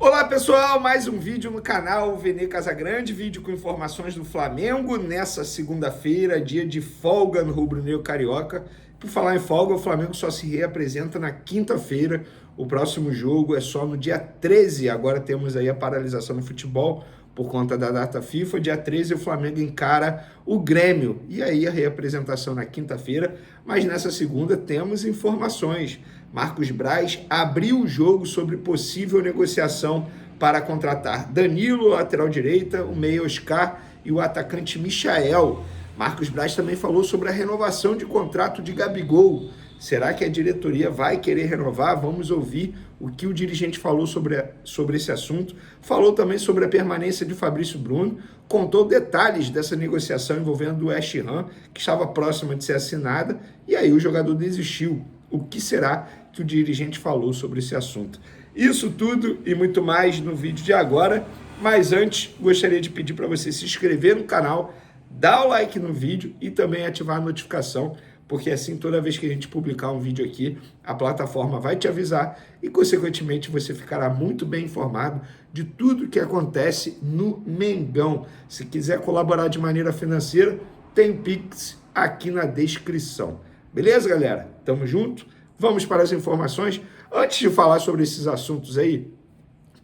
Olá pessoal, mais um vídeo no canal Vene Casagrande, vídeo com informações do Flamengo nessa segunda-feira, dia de folga no rubro-negro carioca. Por falar em folga, o Flamengo só se reapresenta na quinta-feira, o próximo jogo é só no dia 13, agora temos aí a paralisação no futebol por conta da data FIFA, dia 13 o Flamengo encara o Grêmio, e aí a reapresentação na quinta-feira, mas nessa segunda temos informações. Marcos Braz abriu o jogo sobre possível negociação para contratar Danilo, lateral direita, o meia Oscar e o atacante Michael. Marcos Braz também falou sobre a renovação de contrato de Gabigol. Será que a diretoria vai querer renovar? Vamos ouvir o que o dirigente falou sobre esse assunto. Falou também sobre a permanência de Fabrício Bruno, contou detalhes dessa negociação envolvendo o West Ham, que estava próxima de ser assinada, e aí o jogador desistiu. O que será que o dirigente falou sobre esse assunto? Isso tudo e muito mais no vídeo de agora, mas antes gostaria de pedir para você se inscrever no canal, dar o like no vídeo e também ativar a notificação, porque assim toda vez que a gente publicar um vídeo aqui, a plataforma vai te avisar e consequentemente você ficará muito bem informado de tudo que acontece no Mengão. Se quiser colaborar de maneira financeira, tem Pix aqui na descrição. Beleza, galera? Tamo junto? Vamos para as informações. Antes de falar sobre esses assuntos aí,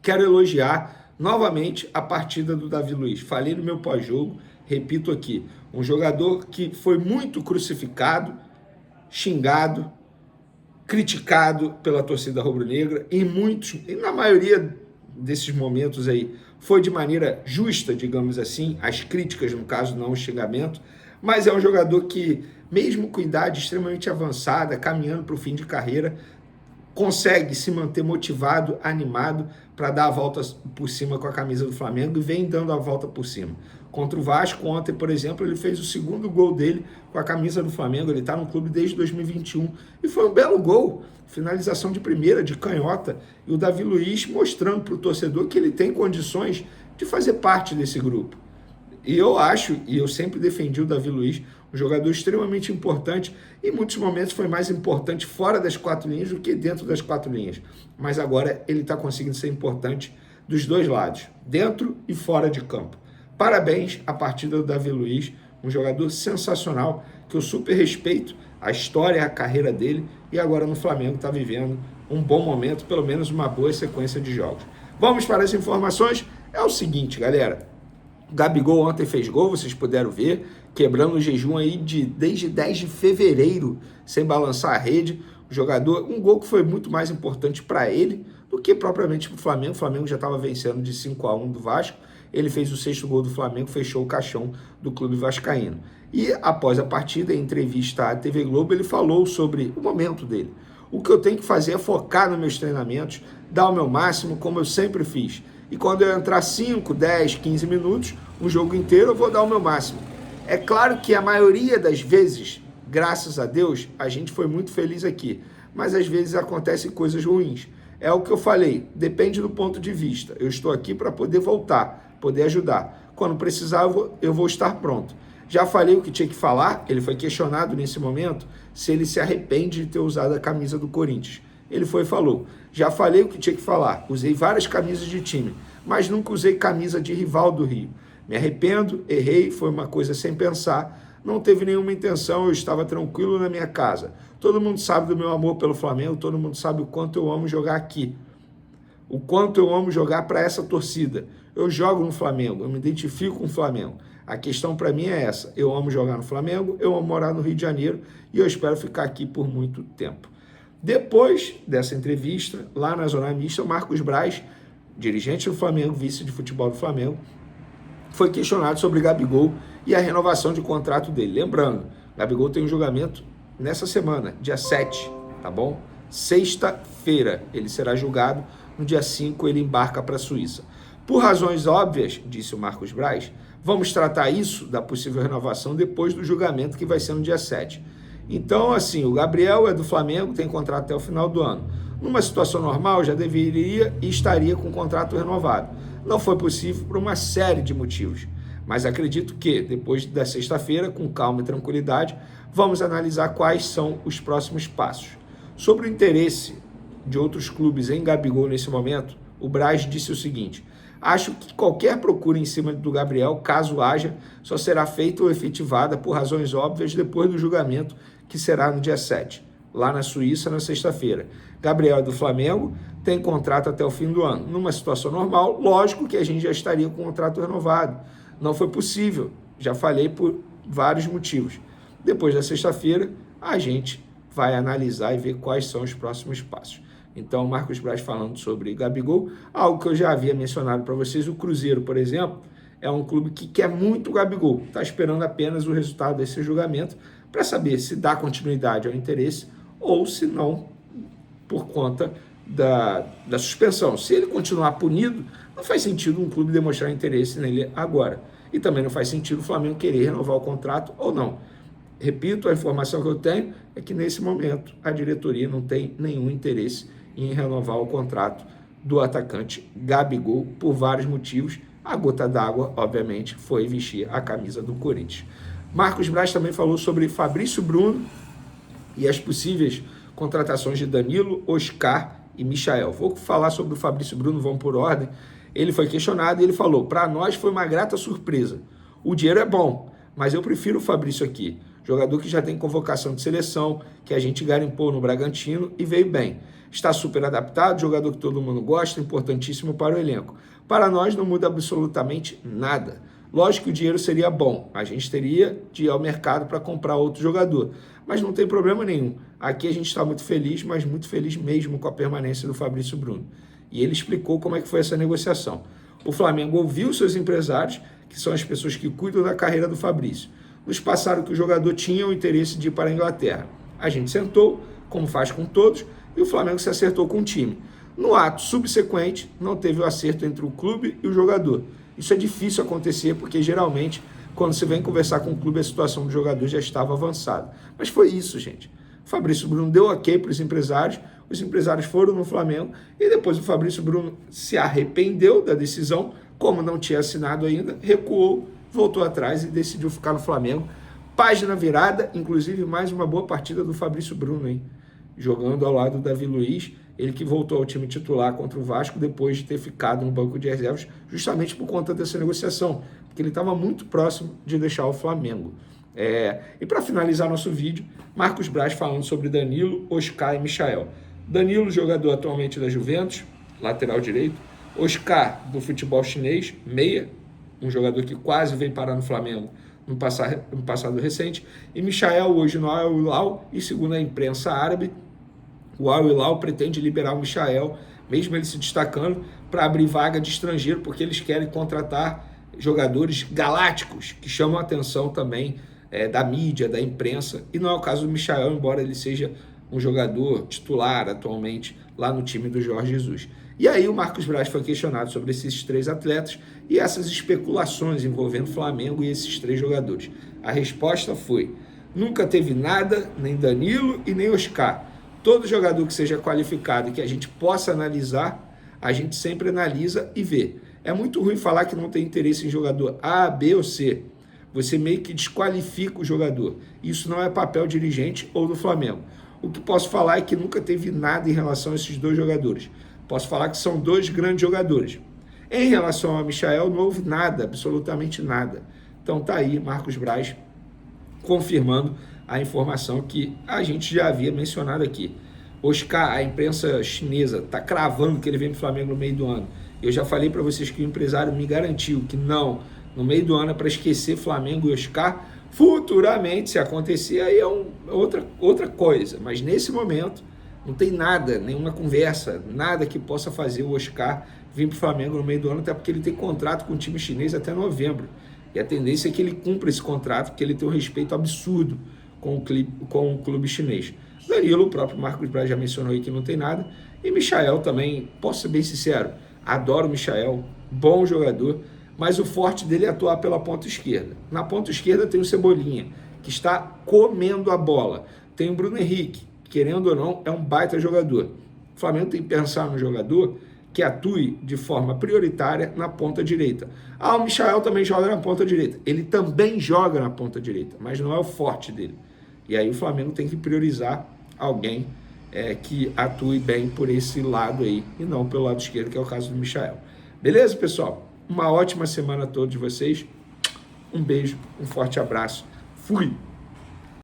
quero elogiar novamente a partida do Davi Luiz. Falei no meu pós-jogo, repito aqui, um jogador que foi muito crucificado, xingado, criticado pela torcida rubro-negra, e na maioria desses momentos aí, foi de maneira justa, digamos assim, as críticas, no caso, não o xingamento, mas é um jogador que, mesmo com idade extremamente avançada, caminhando para o fim de carreira, consegue se manter motivado, animado para dar a volta por cima com a camisa do Flamengo e vem dando a volta por cima. Contra o Vasco, ontem, por exemplo, ele fez o segundo gol dele com a camisa do Flamengo, ele está no clube desde 2021 e foi um belo gol, finalização de primeira, de canhota, e o Davi Luiz mostrando para o torcedor que ele tem condições de fazer parte desse grupo. E eu acho, e eu sempre defendi o Davi Luiz, um jogador extremamente importante, e em muitos momentos foi mais importante fora das quatro linhas do que dentro das quatro linhas. Mas agora ele está conseguindo ser importante dos dois lados, dentro e fora de campo. Parabéns à partida do Davi Luiz, um jogador sensacional, que eu super respeito a história, a carreira dele, e agora no Flamengo está vivendo um bom momento, pelo menos uma boa sequência de jogos. Vamos para as informações. É o seguinte, galera. O Gabigol ontem fez gol, vocês puderam ver, quebrando o jejum aí desde 10 de fevereiro, sem balançar a rede. O jogador, um gol que foi muito mais importante para ele do que propriamente para o Flamengo. O Flamengo já estava vencendo de 5-1 do Vasco. Ele fez o sexto gol do Flamengo, fechou o caixão do clube vascaíno. E após a partida, em entrevista à TV Globo, ele falou sobre o momento dele. O que eu tenho que fazer é focar nos meus treinamentos, dar o meu máximo, como eu sempre fiz. E quando eu entrar 5, 10, 15 minutos, um jogo inteiro, eu vou dar o meu máximo. É claro que a maioria das vezes, graças a Deus, a gente foi muito feliz aqui. Mas às vezes acontecem coisas ruins. É o que eu falei, depende do ponto de vista. Eu estou aqui para poder voltar, poder ajudar. Quando precisar, eu vou estar pronto. Já falei o que tinha que falar, ele foi questionado nesse momento se ele se arrepende de ter usado a camisa do Corinthians. Ele foi e falou, já falei o que tinha que falar, usei várias camisas de time, mas nunca usei camisa de rival do Rio. Me arrependo, errei, foi uma coisa sem pensar, não teve nenhuma intenção, eu estava tranquilo na minha casa. Todo mundo sabe do meu amor pelo Flamengo, todo mundo sabe o quanto eu amo jogar aqui, o quanto eu amo jogar para essa torcida. Eu jogo no Flamengo, eu me identifico com o Flamengo. A questão para mim é essa, eu amo jogar no Flamengo, eu amo morar no Rio de Janeiro e eu espero ficar aqui por muito tempo. Depois dessa entrevista, lá na Zona Mista, o Marcos Braz, dirigente do Flamengo, vice de futebol do Flamengo, foi questionado sobre Gabigol e a renovação de contrato dele. Lembrando, Gabigol tem um julgamento nessa semana, dia 7, tá bom? Sexta-feira ele será julgado, no dia 5 ele embarca para a Suíça. Por razões óbvias, disse o Marcos Braz, vamos tratar isso da possível renovação depois do julgamento que vai ser no dia 7. Então, assim, o Gabriel é do Flamengo, tem contrato até o final do ano. Numa situação normal, já deveria e estaria com o contrato renovado. Não foi possível por uma série de motivos. Mas acredito que, depois da sexta-feira, com calma e tranquilidade, vamos analisar quais são os próximos passos. Sobre o interesse de outros clubes em Gabigol nesse momento, O Braz disse o seguinte: acho que qualquer procura em cima do Gabriel, caso haja, só será feita ou efetivada por razões óbvias depois do julgamento, que será no dia 7, lá na Suíça, na sexta-feira. Gabriel é do Flamengo, tem contrato até o fim do ano. Numa situação normal, lógico que a gente já estaria com o contrato renovado. Não foi possível, já falei por vários motivos. Depois da sexta-feira, a gente vai analisar e ver quais são os próximos passos. Então, Marcos Braz falando sobre Gabigol, algo que eu já havia mencionado para vocês, o Cruzeiro, por exemplo, é um clube que quer muito o Gabigol, está esperando apenas o resultado desse julgamento para saber se dá continuidade ao interesse ou se não, por conta da suspensão. Se ele continuar punido, não faz sentido um clube demonstrar interesse nele agora. E também não faz sentido o Flamengo querer renovar o contrato ou não. Repito, a informação que eu tenho é que nesse momento a diretoria não tem nenhum interesse em renovar o contrato do atacante Gabigol por vários motivos. A gota d'água, obviamente, foi vestir a camisa do Corinthians. Marcos Braz também falou sobre Fabrício Bruno e as possíveis contratações de Danilo, Oscar e Michael. Vou falar sobre o Fabrício Bruno, vamos por ordem. Ele foi questionado e ele falou: para nós foi uma grata surpresa. O dinheiro é bom, mas eu prefiro o Fabrício aqui. Jogador que já tem convocação de seleção, que a gente garimpou no Bragantino e veio bem. Está super adaptado, jogador que todo mundo gosta, importantíssimo para o elenco. Para nós não muda absolutamente nada. Lógico que o dinheiro seria bom, a gente teria de ir ao mercado para comprar outro jogador, mas não tem problema nenhum. Aqui a gente está muito feliz, mas muito feliz mesmo com a permanência do Fabrício Bruno. E ele explicou como é que foi essa negociação. O Flamengo ouviu seus empresários, que são as pessoas que cuidam da carreira do Fabrício. Nos passaram que o jogador tinha o interesse de ir para a Inglaterra. A gente sentou, como faz com todos, e o Flamengo se acertou com o time. No ato subsequente, não teve o acerto entre o clube e o jogador. Isso é difícil acontecer, porque geralmente, quando se vem conversar com o clube, a situação do jogador já estava avançada. Mas foi isso, gente. O Fabrício Bruno deu ok para os empresários foram no Flamengo, e depois o Fabrício Bruno se arrependeu da decisão, como não tinha assinado ainda, recuou, voltou atrás e decidiu ficar no Flamengo. Página virada, inclusive mais uma boa partida do Fabrício Bruno, hein? Jogando ao lado do Davi Luiz, ele que voltou ao time titular contra o Vasco depois de ter ficado no banco de reservas, justamente por conta dessa negociação, porque ele estava muito próximo de deixar o Flamengo. E para finalizar nosso vídeo, Marcos Braz falando sobre Danilo, Oscar e Michael. Danilo, jogador atualmente da Juventus, lateral direito. Oscar, do futebol chinês, meia, um jogador que quase veio parar no Flamengo no passado recente. E Michael, hoje no Al Hilal, e segundo a imprensa árabe, o Al Hilal pretende liberar o Michael, mesmo ele se destacando, para abrir vaga de estrangeiro, porque eles querem contratar jogadores galácticos, que chamam a atenção também da mídia, da imprensa, e não é o caso do Michael, embora ele seja um jogador titular atualmente lá no time do Jorge Jesus. E aí o Marcos Braz foi questionado sobre esses três atletas e essas especulações envolvendo Flamengo e esses três jogadores. A resposta foi: nunca teve nada, nem Danilo e nem Oscar. Todo jogador que seja qualificado e que a gente possa analisar, a gente sempre analisa e vê. É muito ruim falar que não tem interesse em jogador A, B ou C. Você meio que desqualifica o jogador. Isso não é papel dirigente ou do Flamengo. O que posso falar é que nunca teve nada em relação a esses dois jogadores. Posso falar que são dois grandes jogadores. Em relação a Michael, não houve nada, absolutamente nada. Então tá aí Marcos Braz confirmando a informação que a gente já havia mencionado aqui. Oscar, a imprensa chinesa está cravando que ele vem para o Flamengo no meio do ano. Eu já falei para vocês que o empresário me garantiu que não, no meio do ano é para esquecer Flamengo e Oscar. Futuramente, se acontecer, aí é outra coisa. Mas nesse momento, não tem nada, nenhuma conversa, nada que possa fazer o Oscar vir para o Flamengo no meio do ano, até porque ele tem contrato com o time chinês até novembro. E a tendência é que ele cumpra esse contrato, porque ele tem um respeito absurdo com o clube chinês. Danilo, o próprio Marcos Braz já mencionou aí que não tem nada. E Michael também, posso ser bem sincero, adoro o Michael, bom jogador, mas o forte dele é atuar pela ponta esquerda. Na ponta esquerda tem o Cebolinha, que está comendo a bola. Tem o Bruno Henrique, querendo ou não, é um baita jogador. O Flamengo tem que pensar no jogador que atue de forma prioritária na ponta direita. O Michael também joga na ponta direita. Ele também joga na ponta direita, mas não é o forte dele. E aí o Flamengo tem que priorizar alguém que atue bem por esse lado aí, e não pelo lado esquerdo, que é o caso do Michael. Beleza, pessoal? Uma ótima semana a todos vocês. Um beijo, um forte abraço. Fui!